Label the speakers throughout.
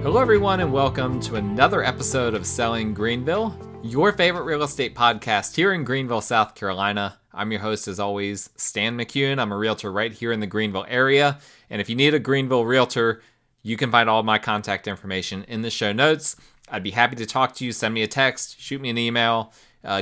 Speaker 1: Hello, everyone, and welcome to another episode of Selling Greenville, your favorite real estate podcast here in Greenville, South Carolina. I'm your host, as always, Stan McCune. I'm a realtor right here in the Greenville area. And if you need a Greenville realtor, you can find all of my contact information in the show notes. I'd be happy to talk to you. Send me a text, shoot me an email,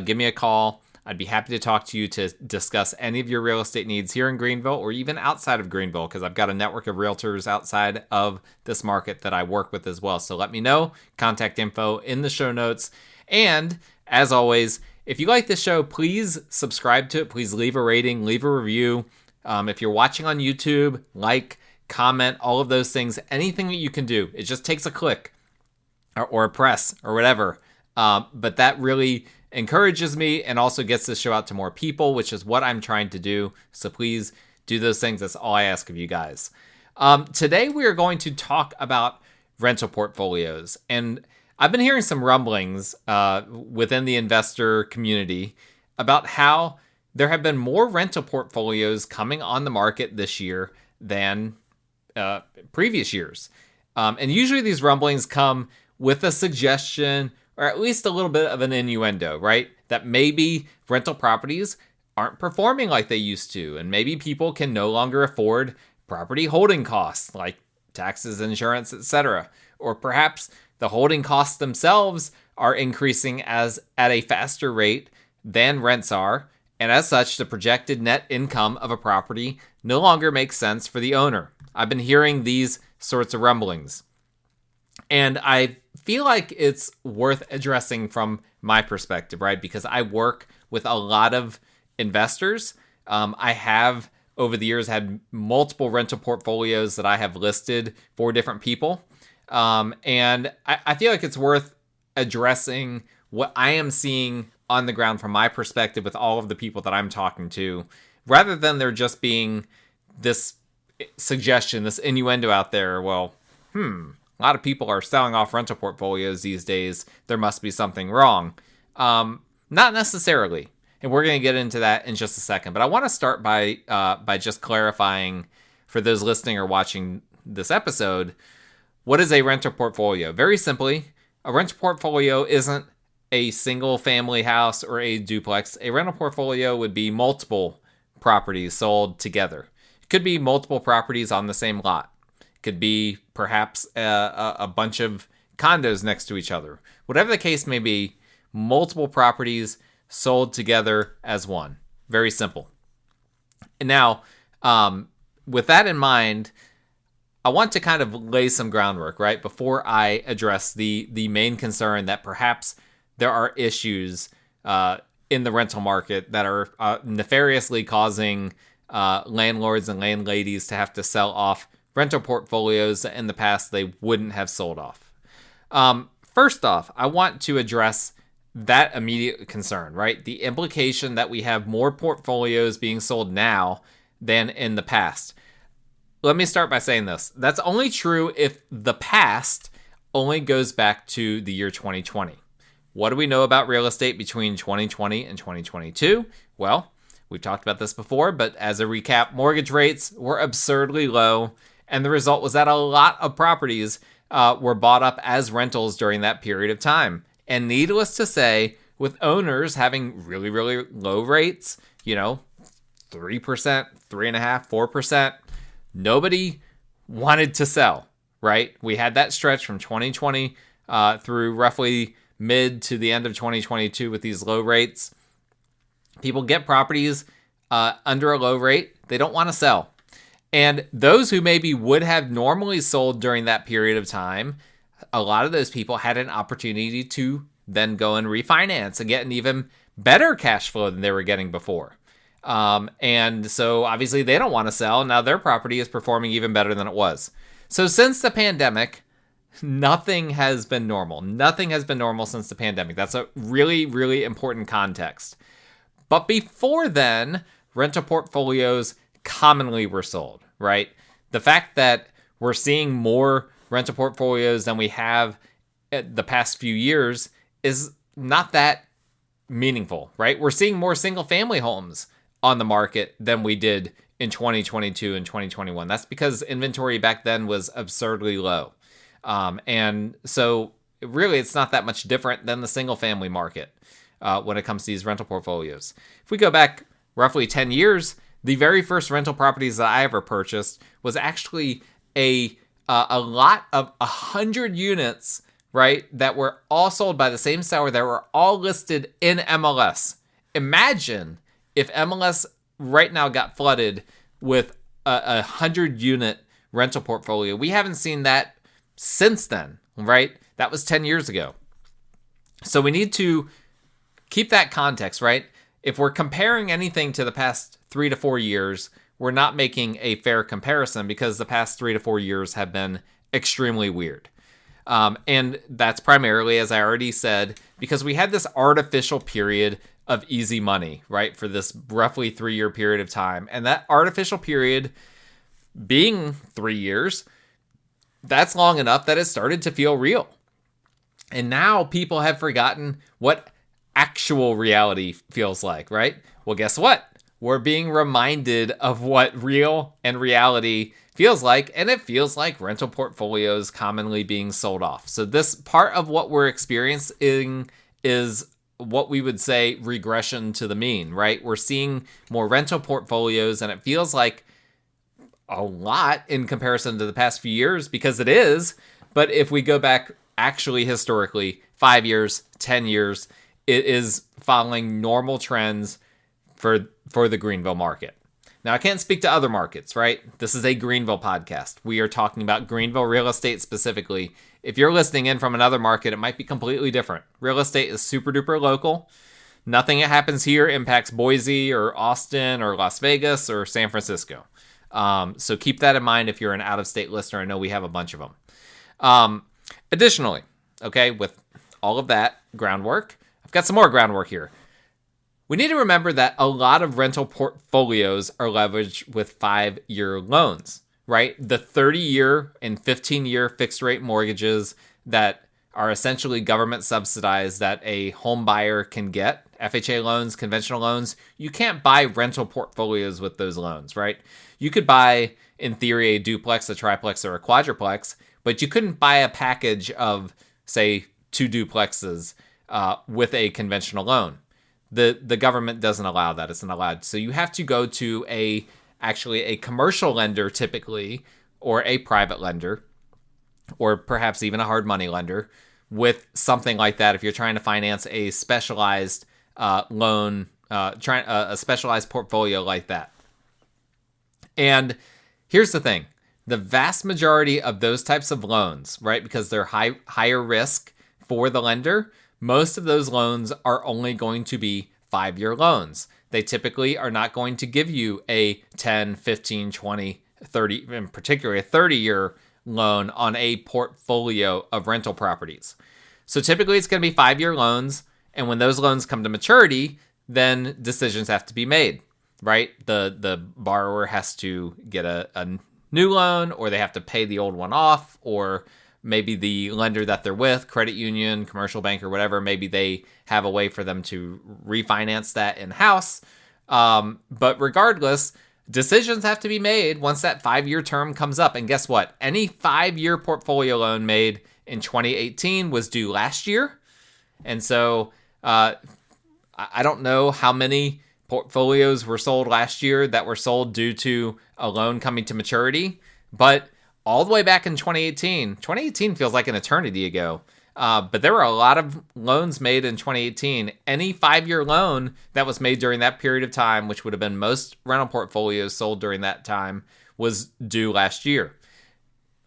Speaker 1: give me a call. I'd be happy to talk to you to discuss any of your real estate needs here in Greenville or even outside of Greenville, because I've got a network of realtors outside of this market that I work with as well. So let me know. Contact info in the show notes. And as always, if you like this show, please subscribe to it. Please leave a rating, leave a review. If you're watching on YouTube, like, comment, all of those things, anything that you can do. It just takes a click or a press or whatever. But that really encourages me and also gets this show out to more people, which is what I'm trying to do. So please do those things. That's all I ask of you guys. Today we are going to talk about rental portfolios. And I've been hearing some rumblings within the investor community about how there have been more rental portfolios coming on the market this year than previous years. And usually these rumblings come with a suggestion or at least a little bit of an innuendo, right? That maybe rental properties aren't performing like they used to, and maybe people can no longer afford property holding costs like taxes, insurance, etc. Or perhaps the holding costs themselves are increasing at a faster rate than rents are, and as such, the projected net income of a property no longer makes sense for the owner. I've been hearing these sorts of rumblings, and I feel like it's worth addressing from my perspective, right? Because I work with a lot of investors. I have, over the years, had multiple rental portfolios that I have listed for different people. And I feel like it's worth addressing what I am seeing on the ground from my perspective with all of the people that I'm talking to, rather than there just being this suggestion, this innuendo out there. Well, a lot of people are selling off rental portfolios these days. There must be something wrong. Not necessarily. And we're going to get into that in just a second. But I want to start by just clarifying for those listening or watching this episode, what is a rental portfolio? Very simply, a rental portfolio isn't a single family house or a duplex. A rental portfolio would be multiple properties sold together. It could be multiple properties on the same lot. Could be perhaps a bunch of condos next to each other. Whatever the case may be, multiple properties sold together as one. Very simple. And now, with that in mind, I want to kind of lay some groundwork, right? Before I address the main concern that perhaps there are issues in the rental market that are nefariously causing landlords and landladies to have to sell off rental portfolios that in the past they wouldn't have sold off. First off, I want to address that immediate concern, right? The implication that we have more portfolios being sold now than in the past. Let me start by saying this. That's only true if the past only goes back to the year 2020. What do we know about real estate between 2020 and 2022? Well, we've talked about this before, but as a recap, mortgage rates were absurdly low. And the result was that a lot of properties were bought up as rentals during that period of time. And needless to say, with owners having really, really low rates, 3%, 3.5%, 4%, nobody wanted to sell, right? We had that stretch from 2020 through roughly mid to the end of 2022 with these low rates. People get properties under a low rate. They don't want to sell. And those who maybe would have normally sold during that period of time, a lot of those people had an opportunity to then go and refinance and get an even better cash flow than they were getting before. And so obviously they don't want to sell. Now their property is performing even better than it was. So since the pandemic, nothing has been normal. Nothing has been normal since the pandemic. That's a really, really important context. But before then, rental portfolios commonly were sold, right? The fact that we're seeing more rental portfolios than we have the past few years is not that meaningful, right? We're seeing more single family homes on the market than we did in 2022 and 2021. That's because inventory back then was absurdly low. And so really it's not that much different than the single family market when it comes to these rental portfolios. If we go back roughly 10 years, the very first rental properties that I ever purchased was actually a lot of 100 units, right, that were all sold by the same seller that were all listed in MLS. Imagine if MLS right now got flooded with a 100-unit rental portfolio. We haven't seen that since then, right? That was 10 years ago. So we need to keep that context, right? If we're comparing anything to the past 3 to 4 years, we're not making a fair comparison because the past 3 to 4 years have been extremely weird. And that's primarily, as I already said, because we had this artificial period of easy money, right, for this roughly 3-year period of time. And that artificial period being 3 years, that's long enough that it started to feel real. And now people have forgotten what actual reality feels like, right? Well, guess what? We're being reminded of what real and reality feels like, and it feels like rental portfolios commonly being sold off. So this part of what we're experiencing is what we would say regression to the mean, right? We're seeing more rental portfolios, and it feels like a lot in comparison to the past few years because it is. But if we go back actually historically, 5 years, 10 years, it is following normal trends for the Greenville market. Now, I can't speak to other markets, right? This is a Greenville podcast. We are talking about Greenville real estate specifically. If you're listening in from another market, it might be completely different. Real estate is super duper local. Nothing that happens here impacts Boise or Austin or Las Vegas or San Francisco. So keep that in mind if you're an out-of-state listener. I know we have a bunch of them. Additionally, okay, with all of that groundwork, I've got some more groundwork here. We need to remember that a lot of rental portfolios are leveraged with 5-year loans, right? The 30-year and 15-year fixed-rate mortgages that are essentially government subsidized that a home buyer can get, FHA loans, conventional loans. You can't buy rental portfolios with those loans, right? You could buy, in theory, a duplex, a triplex, or a quadruplex, but you couldn't buy a package of, say, 2 duplexes with a conventional loan. The government doesn't allow that. It's not allowed. So you have to go to a commercial lender typically, or a private lender, or perhaps even a hard money lender with something like that if you're trying to finance a specialized loan, a specialized portfolio like that. And here's the thing. The vast majority of those types of loans, right, because they're higher risk for the lender, most of those loans are only going to be 5-year loans. They typically are not going to give you a 10, 15, 20, 30, in particular a 30-year loan on a portfolio of rental properties. So typically it's going to be 5-year loans, and when those loans come to maturity, then decisions have to be made, right? The borrower has to get a new loan, or they have to pay the old one off, or maybe the lender that they're with, credit union, commercial bank, or whatever, maybe they have a way for them to refinance that in-house. But regardless, decisions have to be made once that 5-year term comes up. And guess what? Any 5-year portfolio loan made in 2018 was due last year. And so I don't know how many portfolios were sold last year that were sold due to a loan coming to maturity, but all the way back in 2018 feels like an eternity ago. But there were a lot of loans made in 2018. Any 5-year loan that was made during that period of time, which would have been most rental portfolios sold during that time, was due last year.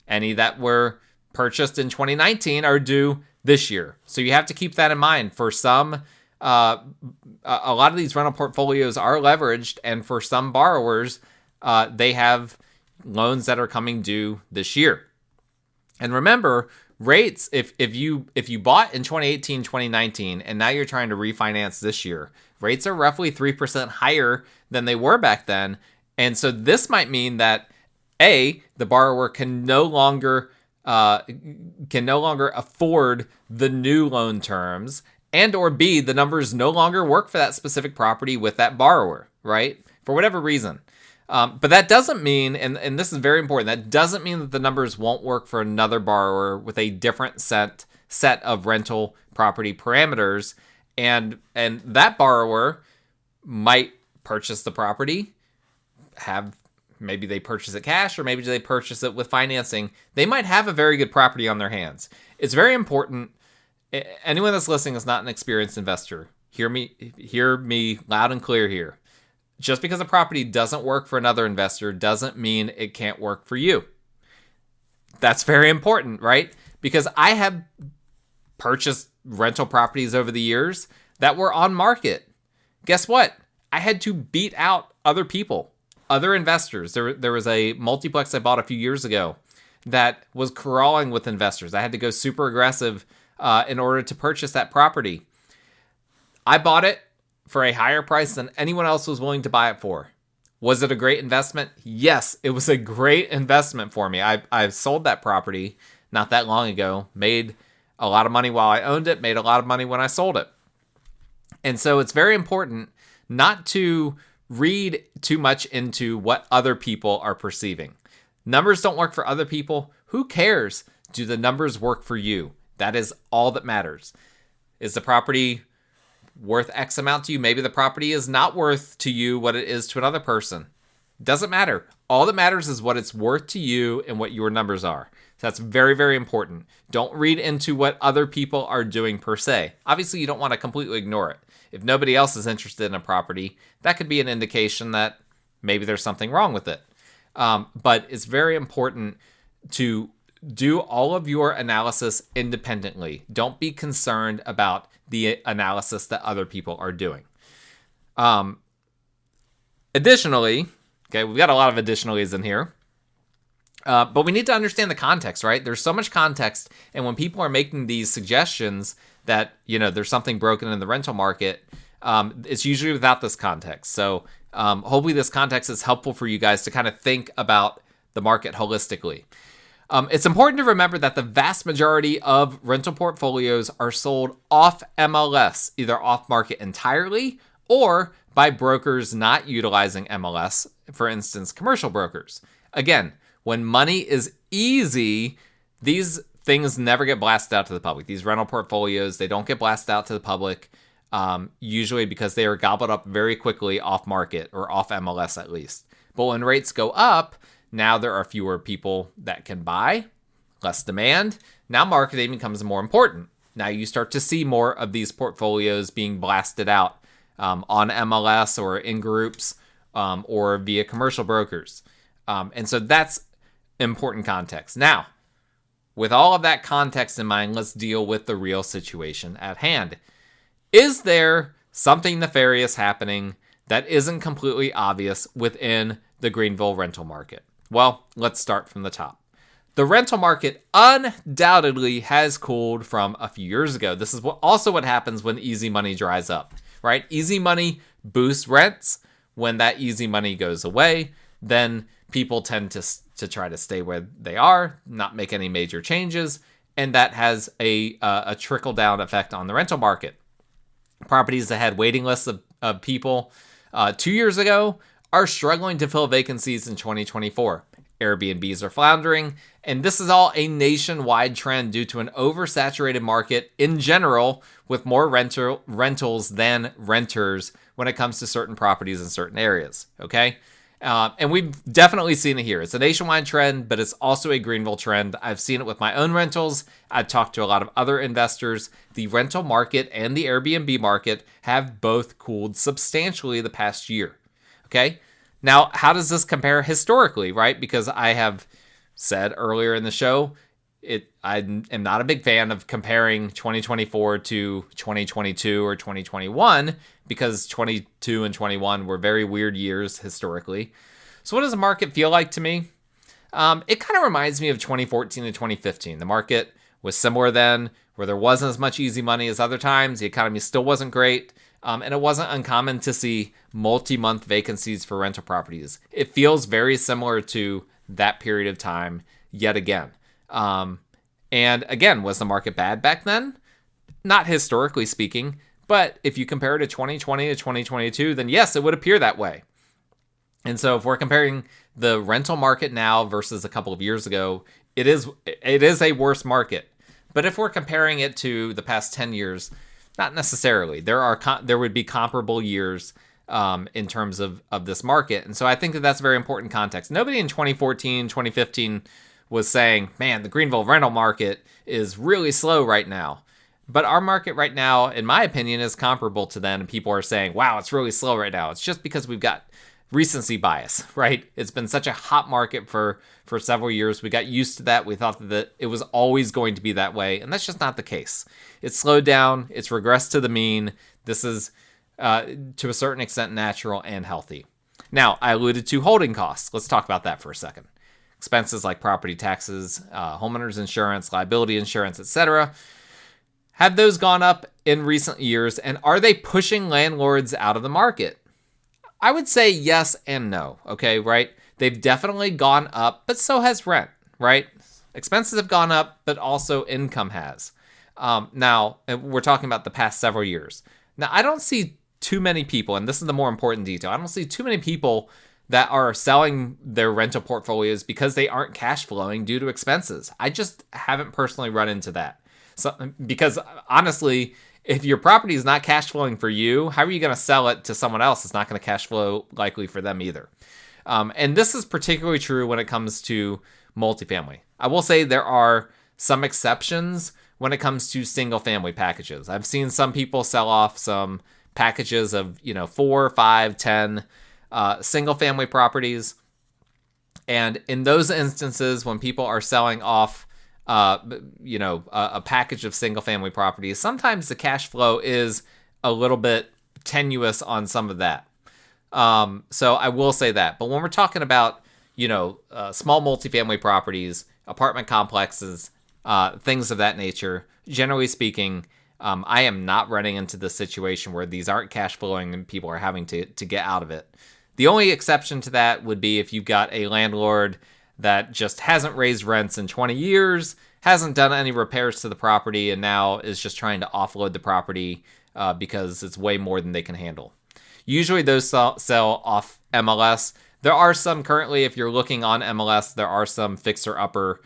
Speaker 1: Any that were purchased in 2019 are due this year. So you have to keep that in mind. For some, a lot of these rental portfolios are leveraged, and for some borrowers, they have loans that are coming due this year. And remember, rates, if you bought in 2018, 2019, and now you're trying to refinance this year, rates are roughly 3% higher than they were back then. And so this might mean that A, the borrower can no longer afford the new loan terms, and or B, the numbers no longer work for that specific property with that borrower, right? For whatever reason. But that doesn't mean, and this is very important, that doesn't mean that the numbers won't work for another borrower with a different set of rental property parameters. And that borrower might purchase the property, maybe they purchase it cash, or maybe they purchase it with financing. They might have a very good property on their hands. It's very important. Anyone that's listening is not an experienced investor. Hear me loud and clear here. Just because a property doesn't work for another investor doesn't mean it can't work for you. That's very important, right? Because I have purchased rental properties over the years that were on market. Guess what? I had to beat out other people, other investors. There was a multiplex I bought a few years ago that was crawling with investors. I had to go super aggressive in order to purchase that property. I bought it for a higher price than anyone else was willing to buy it for. Was it a great investment? Yes, it was a great investment for me. I sold that property not that long ago, made a lot of money while I owned it, made a lot of money when I sold it. And so it's very important not to read too much into what other people are perceiving. Numbers don't work for other people. Who cares? Do the numbers work for you? That is all that matters. Is the property worth X amount to you? Maybe the property is not worth to you what it is to another person. Doesn't matter. All that matters is what it's worth to you and what your numbers are. So that's very, very important. Don't read into what other people are doing per se. Obviously, you don't want to completely ignore it. If nobody else is interested in a property, that could be an indication that maybe there's something wrong with it. But it's very important to do all of your analysis independently. Don't be concerned about the analysis that other people are doing. Additionally, okay, we've got a lot of additionallys in here, but we need to understand the context, right? There's so much context, and when people are making these suggestions that, there's something broken in the rental market, it's usually without this context. So hopefully this context is helpful for you guys to kind of think about the market holistically. It's important to remember that the vast majority of rental portfolios are sold off MLS, either off market entirely or by brokers not utilizing MLS, for instance, commercial brokers. Again, when money is easy, these things never get blasted out to the public. These rental portfolios, they don't get blasted out to the public, usually because they are gobbled up very quickly off market or off MLS at least. But when rates go up, now there are fewer people that can buy, less demand. Now marketing becomes more important. Now you start to see more of these portfolios being blasted out on MLS or in groups or via commercial brokers. And so that's important context. Now, with all of that context in mind, let's deal with the real situation at hand. Is there something nefarious happening that isn't completely obvious within the Greenville rental market? Well, let's start from the top. The rental market undoubtedly has cooled from a few years ago. This is also what happens when easy money dries up, right? Easy money boosts rents. When that easy money goes away, then people tend to try to stay where they are, not make any major changes, and that has a trickle-down effect on the rental market. Properties that had waiting lists of people 2 years ago are struggling to fill vacancies in 2024. Airbnbs are floundering, and this is all a nationwide trend due to an oversaturated market in general with more rentals than renters when it comes to certain properties in certain areas, okay? And we've definitely seen it here. It's a nationwide trend, but it's also a Greenville trend. I've seen it with my own rentals. I've talked to a lot of other investors. The rental market and the Airbnb market have both cooled substantially the past year. Okay. Now, how does this compare historically, right? Because I have said earlier in the show, I am not a big fan of comparing 2024 to 2022 or 2021 because 22 and 21 were very weird years historically. So what does the market feel like to me? It kind of reminds me of 2014 to 2015. The market was similar then, where there wasn't as much easy money as other times. The economy still wasn't great. And it wasn't uncommon to see multi-month vacancies for rental properties. It feels very similar to that period of time yet again. And again, was the market bad back then? Not historically speaking, but if you compare it to 2020 to 2022, then yes, it would appear that way. And so if we're comparing the rental market now versus a couple of years ago, it is a worse market. But if we're comparing it to the past 10 years, not necessarily. There would be comparable years in terms of this market. And so I think that that's very important context. Nobody in 2014, 2015 was saying, man, the Greenville rental market is really slow right now. But our market right now, in my opinion, is comparable to then. And people are saying, wow, it's really slow right now. It's just because we've got recency bias, right? It's been such a hot market for several years. We got used to that. We thought that it was always going to be that way. And that's just not the case. It's slowed down. It's regressed to the mean. This is, to a certain extent, natural and healthy. Now, I alluded to holding costs. Let's talk about that for a second. Expenses like property taxes, homeowners insurance, liability insurance, etc. Have those gone up in recent years, and are they pushing landlords out of the market? I would say yes and no, okay, right? They've definitely gone up, but so has rent, right? Expenses have gone up, but also income has. Now, we're talking about the past several years. Now, I don't see too many people, and this is the more important detail, I don't see too many people that are selling their rental portfolios because they aren't cash flowing due to expenses. I just haven't personally run into that. So, because honestly, if your property is not cash flowing for you, how are you going to sell it to someone else? It's not going to cash flow likely for them either. And this is particularly true when it comes to multifamily. I will say there are some exceptions when it comes to single family packages. I've seen some people sell off some packages of 4, 5, 10 single family properties. And in those instances, when people are selling off a package of single family properties, sometimes the cash flow is a little bit tenuous on some of that. So I will say that. But when we're talking about, small multifamily properties, apartment complexes, things of that nature, generally speaking, I am not running into the situation where these aren't cash flowing and people are having to get out of it. The only exception to that would be if you've got a landlord that just hasn't raised rents in 20 years, hasn't done any repairs to the property, and now is just trying to offload the property because it's way more than they can handle. Usually those sell off MLS. There are some currently, if you're looking on MLS, there are some fixer-upper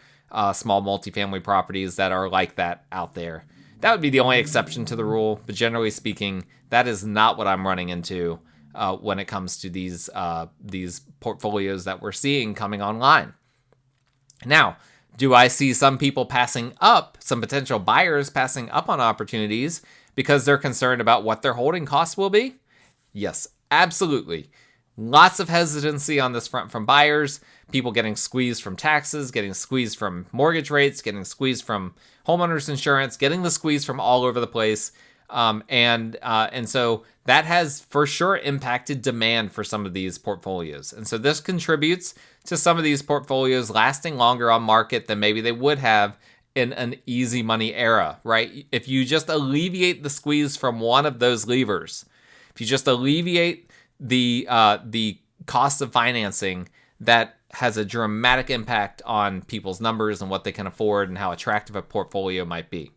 Speaker 1: small multifamily properties that are like that out there. That would be the only exception to the rule, but generally speaking, that is not what I'm running into when it comes to these portfolios that we're seeing coming online. Now, do I see some people passing up, some potential buyers passing up on opportunities because they're concerned about what their holding costs will be? Yes, absolutely. Lots of hesitancy on this front from buyers, people getting squeezed from taxes, getting squeezed from mortgage rates, getting squeezed from homeowners insurance, getting the squeeze from all over the place. And so that has for sure impacted demand for some of these portfolios. And so this contributes to some of these portfolios lasting longer on market than maybe they would have in an easy money era, right? If you just alleviate the squeeze from one of those levers, if you just alleviate the cost of financing, that has a dramatic impact on people's numbers and what they can afford and how attractive a portfolio might be.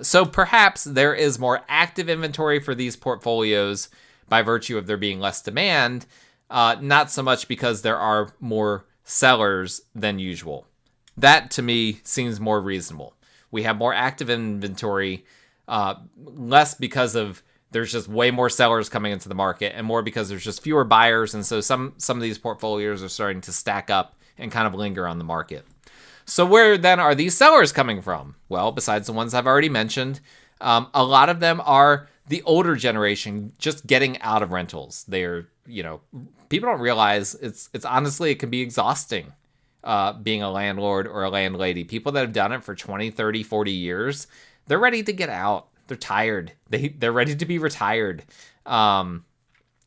Speaker 1: So perhaps there is more active inventory for these portfolios by virtue of there being less demand, not so much because there are more sellers than usual. That, to me, seems more reasonable. We have more active inventory, less because of there's just way more sellers coming into the market, and more because there's just fewer buyers, and so some of these portfolios are starting to stack up and kind of linger on the market. So where then are these sellers coming from? Well, besides the ones I've already mentioned, a lot of them are the older generation just getting out of rentals. They're, people don't realize it's honestly, it can be exhausting being a landlord or a landlady. People that have done it for 20, 30, 40 years, they're ready to get out. They're tired. They're ready to be retired. A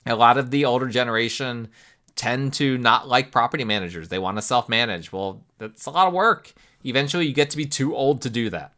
Speaker 1: lot of the older generation tend to not like property managers. They want to self-manage. Well, that's a lot of work. Eventually, you get to be too old to do that.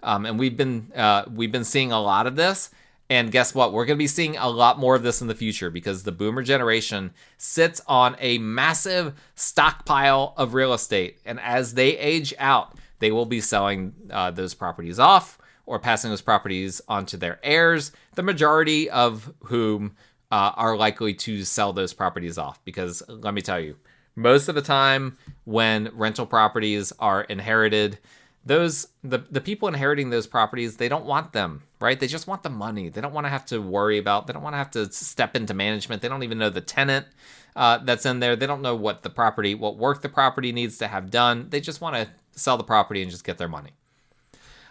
Speaker 1: And we've been seeing a lot of this. And guess what? We're going to be seeing a lot more of this in the future because the boomer generation sits on a massive stockpile of real estate. And as they age out, they will be selling those properties off or passing those properties onto their heirs, the majority of whom are likely to sell those properties off. Because let me tell you, most of the time when rental properties are inherited, the people inheriting those properties, they don't want them, right? They just want the money. They don't want to have to worry about, they don't want to have to step into management. They don't even know the tenant that's in there. They don't know what work the property needs to have done. They just want to sell the property and just get their money.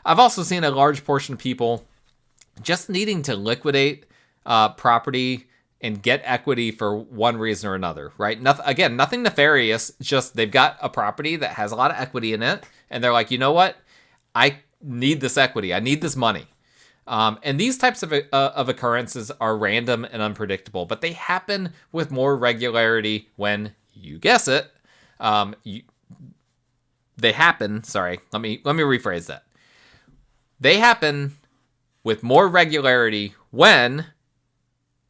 Speaker 1: I've also seen a large portion of people just needing to liquidate property and get equity for one reason or another, right? Nothing nefarious, just they've got a property that has a lot of equity in it, and they're like, you know what? I need this equity. I need this money. And these types of occurrences are random and unpredictable, but they happen with more regularity when, you guess it, they happen, sorry, let me rephrase that. They happen with more regularity when,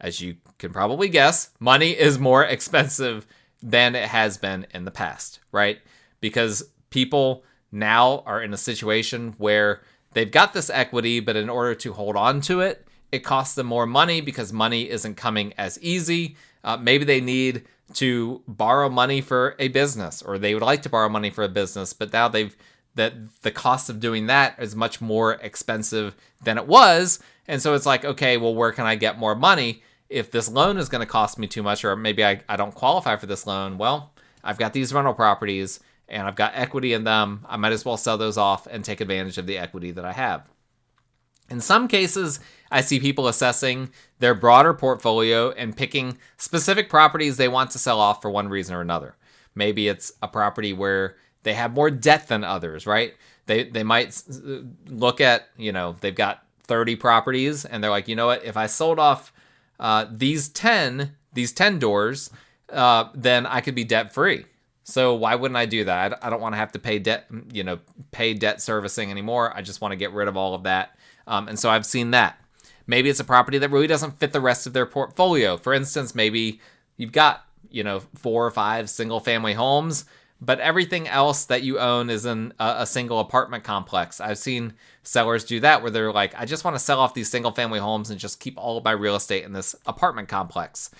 Speaker 1: as you can probably guess, money is more expensive than it has been in the past, right? Because people now are in a situation where they've got this equity, but in order to hold on to it, it costs them more money because money isn't coming as easy. Maybe they need to borrow money for a business, or they would like to borrow money for a business, but now that the cost of doing that is much more expensive than it was. And so it's like, okay, well, where can I get more money? If this loan is going to cost me too much, or maybe I don't qualify for this loan, well, I've got these rental properties and I've got equity in them. I might as well sell those off and take advantage of the equity that I have. In some cases, I see people assessing their broader portfolio and picking specific properties they want to sell off for one reason or another. Maybe it's a property where they have more debt than others, right? They might look at, they've got 30 properties and they're like, you know what, if I sold off these 10 doors, then I could be debt free. So why wouldn't I do that? I don't want to have to pay debt servicing anymore. I just want to get rid of all of that. And so I've seen that. Maybe it's a property that really doesn't fit the rest of their portfolio. For instance, maybe you've got, 4 or 5 single family homes, but everything else that you own is in a single apartment complex. I've seen sellers do that where they're like, I just want to sell off these single family homes and just keep all of my real estate in this apartment complex.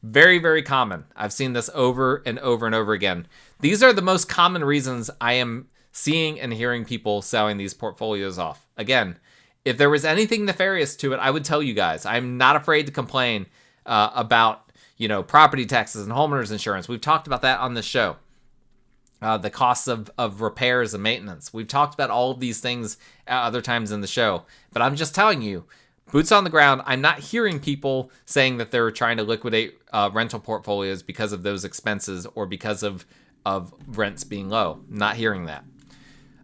Speaker 1: Very, very common. I've seen this over and over and over again. These are the most common reasons I am seeing and hearing people selling these portfolios off. Again, if there was anything nefarious to it, I would tell you guys. I'm not afraid to complain about, property taxes and homeowners insurance. We've talked about that on the show. The costs of repairs and maintenance. We've talked about all of these things at other times in the show. But I'm just telling you, boots on the ground, I'm not hearing people saying that they're trying to liquidate rental portfolios because of those expenses or because of rents being low. Not hearing that.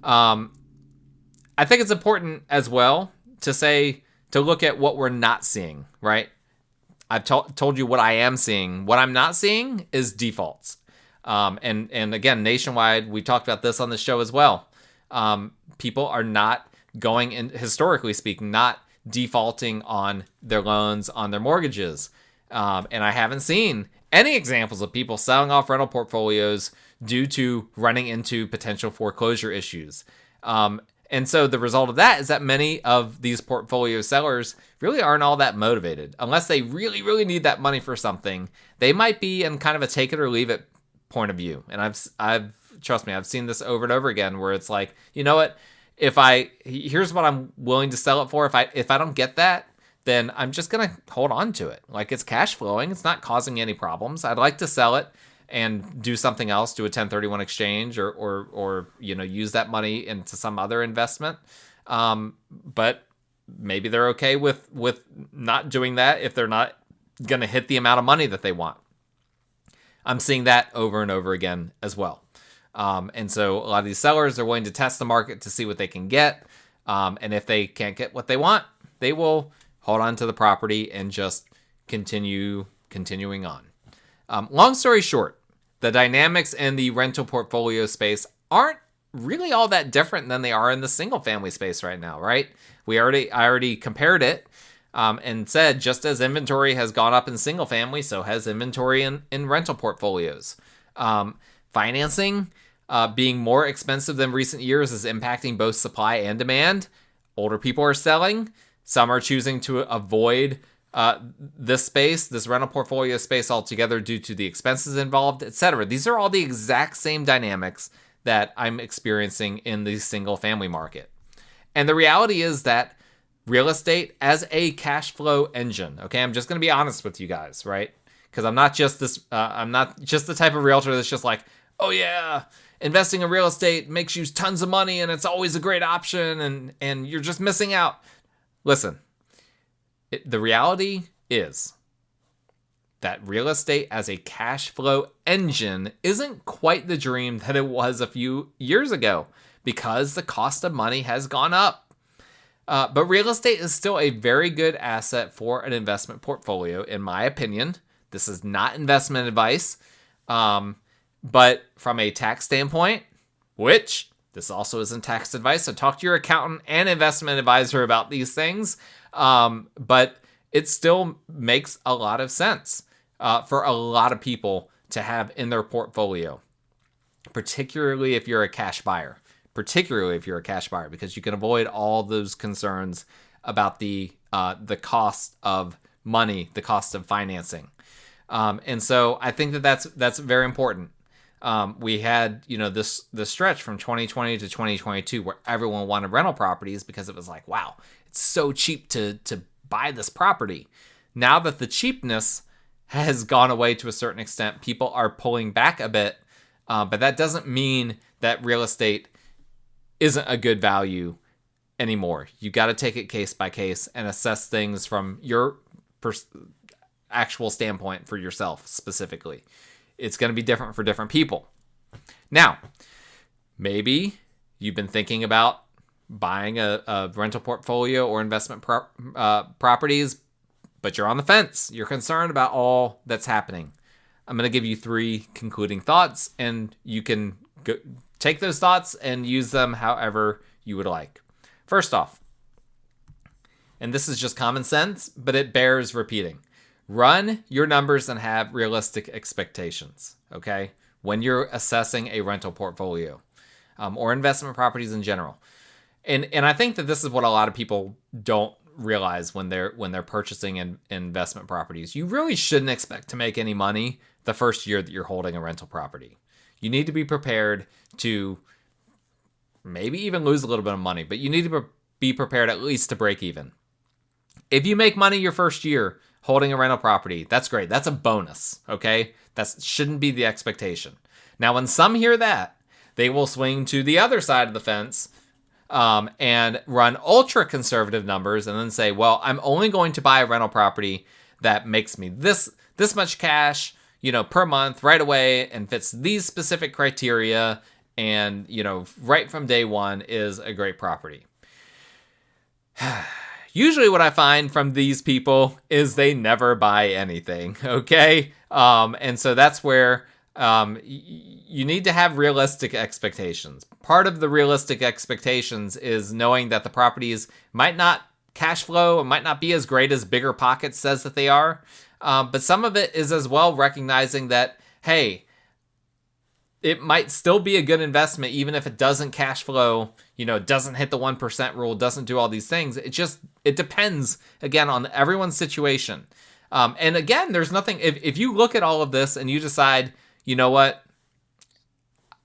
Speaker 1: I think it's important as well to look at what we're not seeing, right? I've told you what I am seeing. What I'm not seeing is defaults. And again, nationwide, we talked about this on the show as well. People are not going in, historically speaking, not defaulting on their loans, on their mortgages. And I haven't seen any examples of people selling off rental portfolios due to running into potential foreclosure issues. And so the result of that is that many of these portfolio sellers really aren't all that motivated. Unless they really, really need that money for something, they might be in kind of a take it or leave it point of view. And trust me, I've seen this over and over again where it's like, you know what, here's what I'm willing to sell it for. If I don't get that, then I'm just going to hold on to it. Like, it's cash flowing. It's not causing me any problems. I'd like to sell it and do something else, do a 1031 exchange or use that money into some other investment. But maybe they're okay with not doing that if they're not going to hit the amount of money that they want. I'm seeing that over and over again as well. And so a lot of these sellers are willing to test the market to see what they can get. And if they can't get what they want, they will hold on to the property and just continuing on. Long story short, the dynamics in the rental portfolio space aren't really all that different than they are in the single family space right now, right? I already compared it and said just as inventory has gone up in single family, so has inventory in rental portfolios. Financing being more expensive than recent years is impacting both supply and demand. Older people are selling. Some are choosing to avoid this rental portfolio space altogether due to the expenses involved, etc. These are all the exact same dynamics that I'm experiencing in the single family market. And the reality is that real estate as a cash flow engine, okay, I'm just going to be honest with you guys, right? Because I'm not just the type of realtor that's just like, oh yeah, investing in real estate makes you tons of money and it's always a great option and you're just missing out. Listen, the reality is that real estate as a cash flow engine isn't quite the dream that it was a few years ago because the cost of money has gone up. But real estate is still a very good asset for an investment portfolio, in my opinion. This is not investment advice. But from a tax standpoint, which this also isn't tax advice, so talk to your accountant and investment advisor about these things. But it still makes a lot of sense for a lot of people to have in their portfolio, particularly if you're a cash buyer. Because you can avoid all those concerns about the cost of money, the cost of financing. And so I think that's very important. We had, this stretch from 2020 to 2022 where everyone wanted rental properties because it was like, wow, it's so cheap to buy this property. Now that the cheapness has gone away to a certain extent, people are pulling back a bit. But that doesn't mean that real estate isn't a good value anymore. You got to take it case by case and assess things from your actual standpoint for yourself specifically. It's going to be different for different people. Now, maybe you've been thinking about buying a rental portfolio or investment properties, but you're on the fence. You're concerned about all that's happening. I'm going to give you 3 concluding thoughts, and you can take those thoughts and use them however you would like. First off, and this is just common sense, but it bears repeating. Run your numbers and have realistic expectations, okay? When you're assessing a rental portfolio or investment properties in general. And I think that this is what a lot of people don't realize when they're purchasing investment properties. You really shouldn't expect to make any money the first year that you're holding a rental property. You need to be prepared to maybe even lose a little bit of money, but you need to be prepared at least to break even. If you make money your first year holding a rental property, that's great. That's a bonus, okay? That shouldn't be the expectation. Now, when some hear that, they will swing to the other side of the fence and run ultra conservative numbers and then say, well, I'm only going to buy a rental property that makes me this much cash, per month right away and fits these specific criteria and, right from day one is a great property. Usually what I find from these people is they never buy anything, okay? And so that's where you need to have realistic expectations. Part of the realistic expectations is knowing that the properties might not cash flow, it might not be as great as Bigger Pockets says that they are. But some of it is as well recognizing that, hey, it might still be a good investment even if it doesn't cash flow, doesn't hit the 1% rule, doesn't do all these things. It depends, again, on everyone's situation. And again, there's nothing, if you look at all of this and you decide, you know what,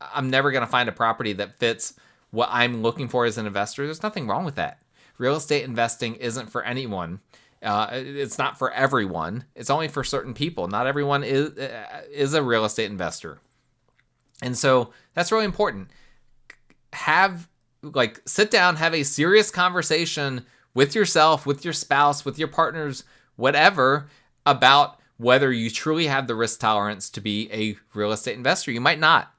Speaker 1: I'm never going to find a property that fits what I'm looking for as an investor, there's nothing wrong with that. Real estate investing isn't for anyone. It's not for everyone. It's only for certain people. Not everyone is a real estate investor. And so that's really important. Sit down, have a serious conversation with yourself, with your spouse, with your partners, whatever, about whether you truly have the risk tolerance to be a real estate investor. You might not.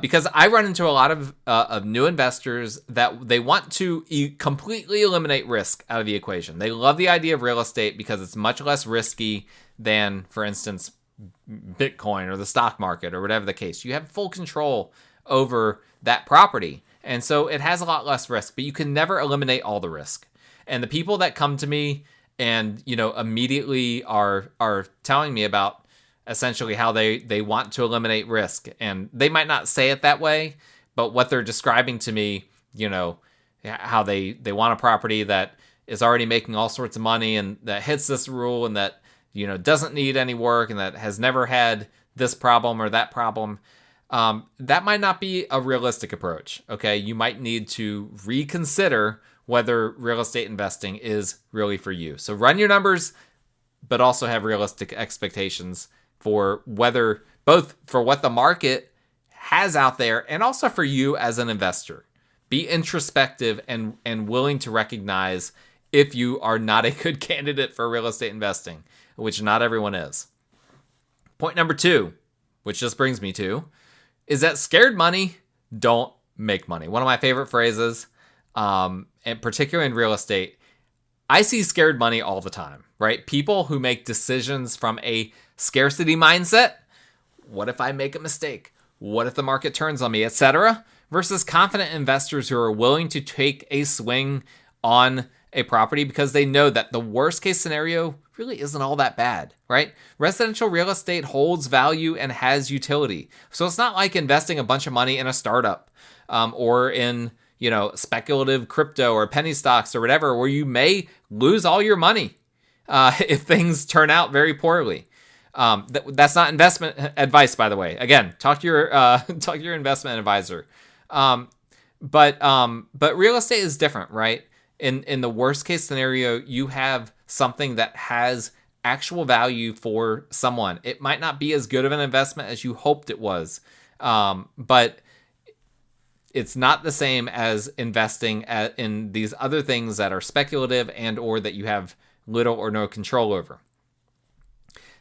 Speaker 1: Because I run into a lot of new investors that they want to completely eliminate risk out of the equation. They love the idea of real estate because it's much less risky than, for instance, Bitcoin or the stock market or whatever the case. You have full control over that property. And so it has a lot less risk, but you can never eliminate all the risk. And the people that come to me and, immediately are telling me about essentially how they want to eliminate risk. And they might not say it that way, but what they're describing to me, how they want a property that is already making all sorts of money and that hits this rule and that, doesn't need any work and that has never had this problem or that problem, that might not be a realistic approach. Okay. You might need to reconsider whether real estate investing is really for you. So run your numbers, but also have realistic expectations for both for what the market has out there and also for you as an investor. Be introspective and willing to recognize if you are not a good candidate for real estate investing, which not everyone is. Point number 2, which just brings me to, is that scared money don't make money. One of my favorite phrases, and particularly in real estate, I see scared money all the time, right? People who make decisions from a scarcity mindset. What if I make a mistake? What if the market turns on me, etc., versus confident investors who are willing to take a swing on a property because they know that the worst case scenario really isn't all that bad, right? Residential real estate holds value and has utility. So it's not like investing a bunch of money in a startup or in, speculative crypto or penny stocks or whatever, where you may lose all your money if things turn out very poorly. That's not investment advice, by the way. Again, talk to your investment advisor. But real estate is different, right? In the worst case scenario, you have something that has actual value for someone. It might not be as good of an investment as you hoped it was, but it's not the same as investing in these other things that are speculative and or that you have little or no control over.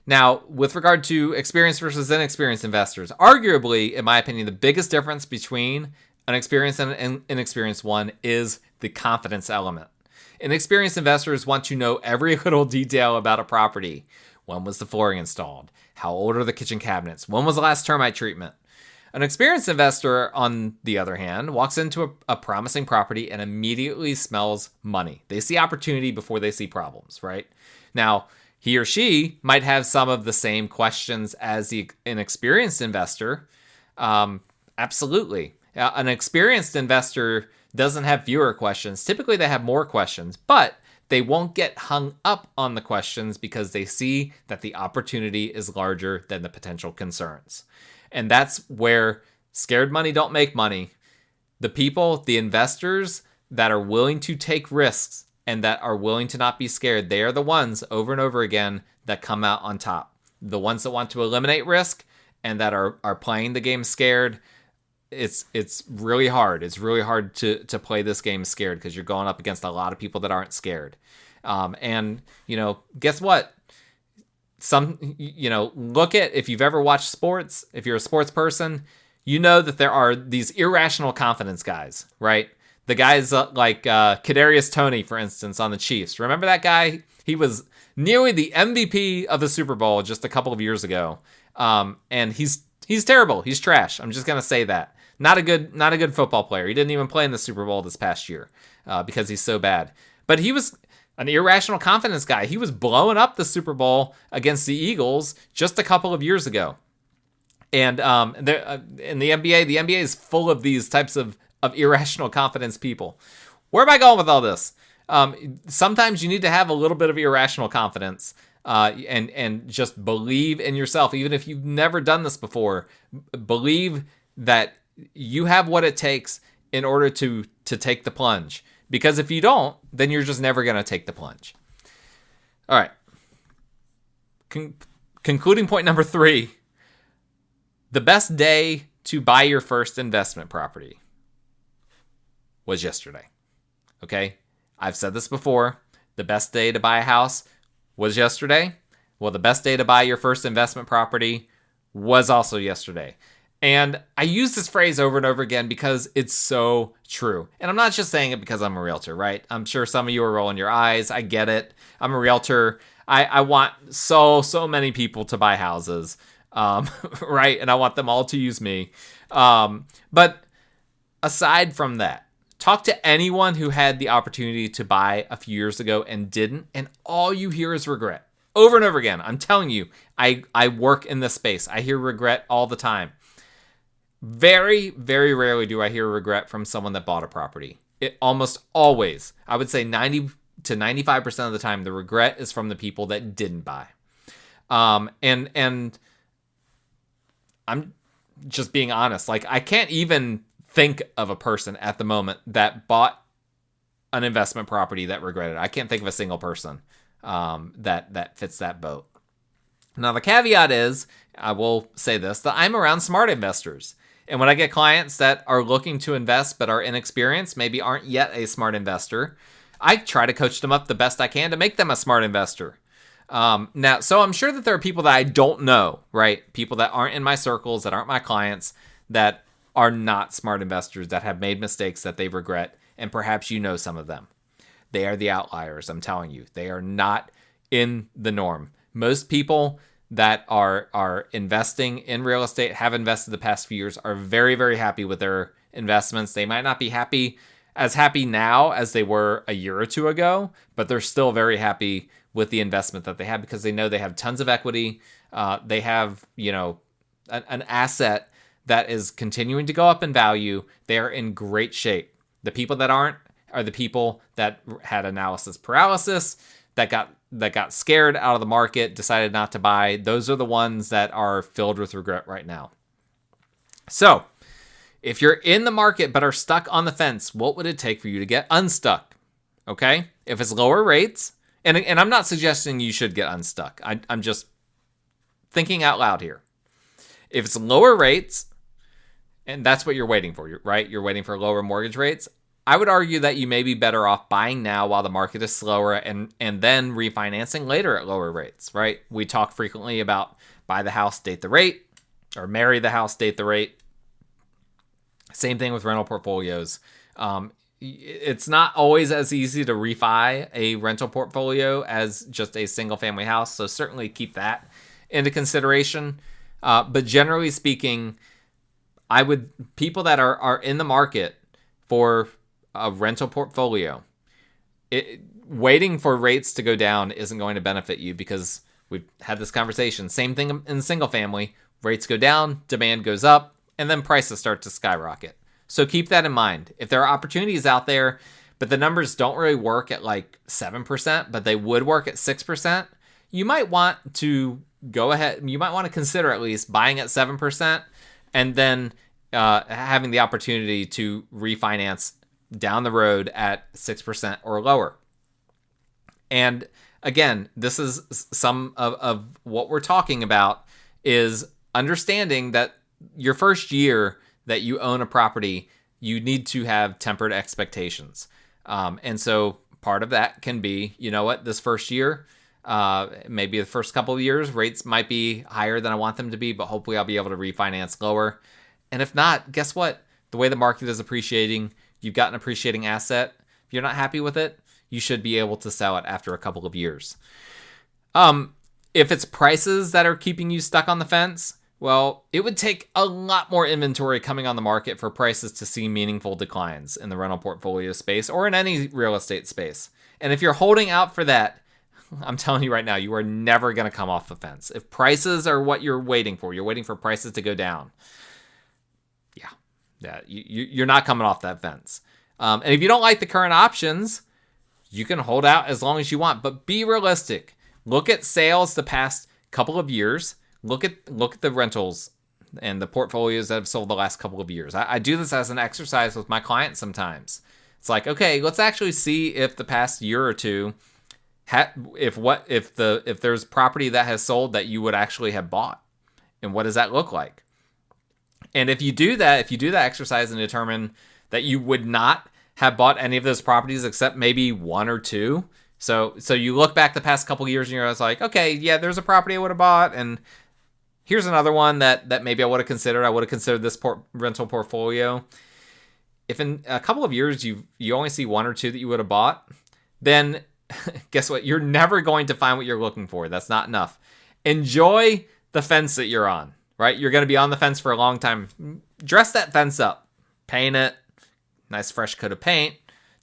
Speaker 1: Now, with regard to experienced versus inexperienced investors, arguably, in my opinion, the biggest difference between an experienced and an inexperienced one is the confidence element. Inexperienced investors want to know every little detail about a property. When was the flooring installed? How old are the kitchen cabinets? When was the last termite treatment? An experienced investor, on the other hand, walks into a promising property and immediately smells money. They see opportunity before they see problems, right? Now, he or she might have some of the same questions as the inexperienced investor. Absolutely. An experienced investor doesn't have fewer questions. Typically, they have more questions, but they won't get hung up on the questions because they see that the opportunity is larger than the potential concerns. And that's where scared money don't make money. The investors that are willing to take risks and that are willing to not be scared, they are the ones over and over again that come out on top. The ones that want to eliminate risk and that are playing the game scared, it's really hard. It's really hard to play this game scared because you're going up against a lot of people that aren't scared. And guess what? Look at, if you've ever watched sports, if you're a sports person, you know that there are these irrational confidence guys, right? The guys like Kadarius Toney, for instance, on the Chiefs. Remember that guy? He was nearly the MVP of the Super Bowl just a couple of years ago. And he's terrible. He's trash. I'm just gonna say that. Not a good football player. He didn't even play in the Super Bowl this past year because he's so bad. But he was an irrational confidence guy. He was blowing up the Super Bowl against the Eagles just a couple of years ago. And in the NBA is full of these types of irrational confidence people. Where am I going with all this? Sometimes you need to have a little bit of irrational confidence and just believe in yourself, even if you've never done this before. Believe that you have what it takes in order to take the plunge. Because if you don't, then you're just never going to take the plunge. All right. Concluding point number 3. The best day to buy your first investment property was yesterday. Okay? I've said this before. The best day to buy a house was yesterday. Well, the best day to buy your first investment property was also yesterday. And I use this phrase over and over again because it's so true. And I'm not just saying it because I'm a realtor, right? I'm sure some of you are rolling your eyes. I get it. I'm a realtor. I want so many people to buy houses, right? And I want them all to use me. But aside from that, talk to anyone who had the opportunity to buy a few years ago and didn't, and all you hear is regret. Over and over again. I'm telling you, I work in this space. I hear regret all the time. Very, very rarely do I hear regret from someone that bought a property. It almost always, I would say 90 to 95% of the time, the regret is from the people that didn't buy. And I'm just being honest. Like, I can't even think of a person at the moment that bought an investment property that regretted it. I can't think of a single person that fits that boat. Now, the caveat is, I will say this, that I'm around smart investors. And when I get clients that are looking to invest but are inexperienced, maybe aren't yet a smart investor, I try to coach them up the best I can to make them a smart investor. Now, so I'm sure that there are people that I don't know, right? People that aren't in my circles, that aren't my clients, that are not smart investors, that have made mistakes that they regret. And perhaps you know some of them. They are the outliers, I'm telling you. They are not in the norm. Most people that are investing in real estate, have invested the past few years, are very, very happy with their investments. They might not be as happy now as they were a year or two ago, but they're still very happy with the investment that they have because they know they have tons of equity. They have, an asset that is continuing to go up in value. They are in great shape. The people that aren't are the people that had analysis paralysis, that got scared out of the market, decided not to buy. Those are the ones that are filled with regret right now. So, if you're in the market but are stuck on the fence, what would it take for you to get unstuck? Okay? If it's lower rates, and I'm not suggesting you should get unstuck. I'm just thinking out loud here. If it's lower rates, and that's what you're waiting for, right? You're waiting for lower mortgage rates. I would argue that you may be better off buying now while the market is slower and then refinancing later at lower rates, right? We talk frequently about buy the house, date the rate, or marry the house, date the rate. Same thing with rental portfolios. It's not always as easy to refi a rental portfolio as just a single family house. So certainly keep that into consideration. But generally speaking, people that are in the market for a rental portfolio, waiting for rates to go down isn't going to benefit you because we've had this conversation. Same thing in single family. Rates go down, demand goes up, and then prices start to skyrocket. So keep that in mind. If there are opportunities out there, but the numbers don't really work at like 7%, but they would work at 6%, you might want to go ahead. You might want to consider at least buying at 7% and then having the opportunity to refinance down the road at 6% or lower. And again, this is some of what we're talking about is understanding that your first year that you own a property, you need to have tempered expectations. And so part of that can be, this first year, maybe the first couple of years, rates might be higher than I want them to be, but hopefully I'll be able to refinance lower. And if not, guess what? The way the market is appreciating, you've got an appreciating asset. If you're not happy with it, you should be able to sell it after a couple of years. If it's prices that are keeping you stuck on the fence, well, it would take a lot more inventory coming on the market for prices to see meaningful declines in the rental portfolio space or in any real estate space. And if you're holding out for that, I'm telling you right now, you are never going to come off the fence. If prices are what you're waiting for prices to go down. Yeah, you're not coming off that fence. And if you don't like the current options, you can hold out as long as you want, but be realistic. Look at sales the past couple of years. Look at the rentals and the portfolios that have sold the last couple of years. I do this as an exercise with my clients sometimes. It's like, okay, let's actually see if the past year or two, if there's property that has sold that you would actually have bought, and what does that look like? And if you do that exercise and determine that you would not have bought any of those properties except maybe one or two, so you look back the past couple of years and you're like, okay, yeah, there's a property I would have bought, and here's another one that maybe I would have considered. I would have considered this rental portfolio. If in a couple of years you only see one or two that you would have bought, then guess what? You're never going to find what you're looking for. That's not enough. Enjoy the fence that you're on. Right? You're going to be on the fence for a long time. Dress that fence up. Paint it. Nice fresh coat of paint.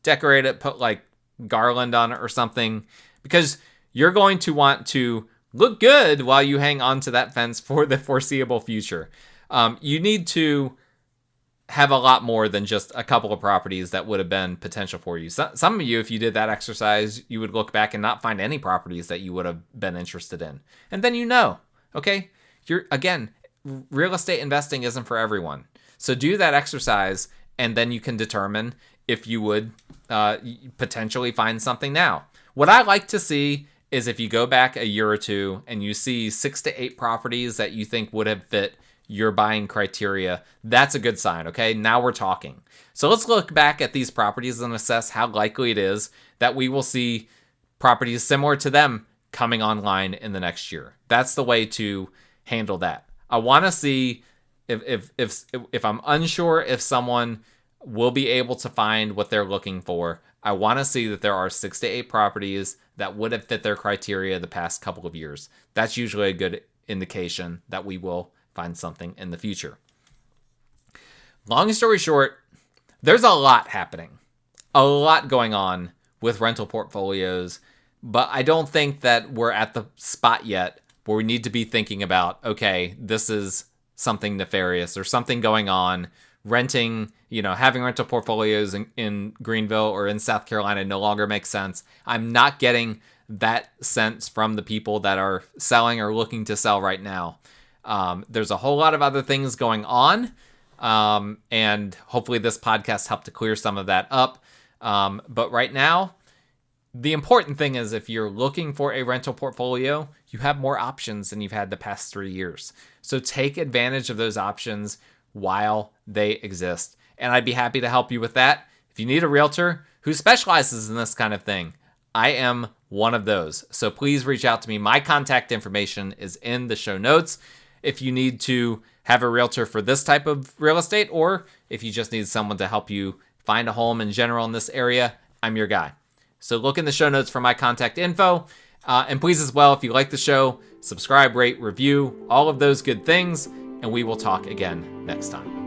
Speaker 1: Decorate it. Put like garland on it or something. Because you're going to want to look good while you hang on to that fence for the foreseeable future. You need to have a lot more than just a couple of properties that would have been potential for you. Some of you, if you did that exercise, you would look back and not find any properties that you would have been interested in. And then okay, again, real estate investing isn't for everyone. So do that exercise, and then you can determine if you would potentially find something now. What I like to see is if you go back a year or two and you see 6 to 8 properties that you think would have fit your buying criteria, that's a good sign, okay? Now we're talking. So let's look back at these properties and assess how likely it is that we will see properties similar to them coming online in the next year. That's the way to handle that. I want to see if I'm unsure if someone will be able to find what they're looking for. I want to see that there are 6 to 8 properties that would have fit their criteria the past couple of years. That's usually a good indication that we will find something in the future. Long story short, there's a lot happening, a lot going on with rental portfolios, but I don't think that we're at the spot yet where we need to be thinking about, okay, this is something nefarious or something going on. Renting, having rental portfolios in Greenville or in South Carolina no longer makes sense. I'm not getting that sense from the people that are selling or looking to sell right now. There's a whole lot of other things going on, and hopefully this podcast helped to clear some of that up. But right now, the important thing is if you're looking for a rental portfolio, you have more options than you've had the past 3 years. So take advantage of those options while they exist. And I'd be happy to help you with that. If you need a realtor who specializes in this kind of thing, I am one of those. So please reach out to me. My contact information is in the show notes. If you need to have a realtor for this type of real estate, or if you just need someone to help you find a home in general in this area, I'm your guy. So look in the show notes for my contact info. And please as well, if you like the show, subscribe, rate, review, all of those good things. And we will talk again next time.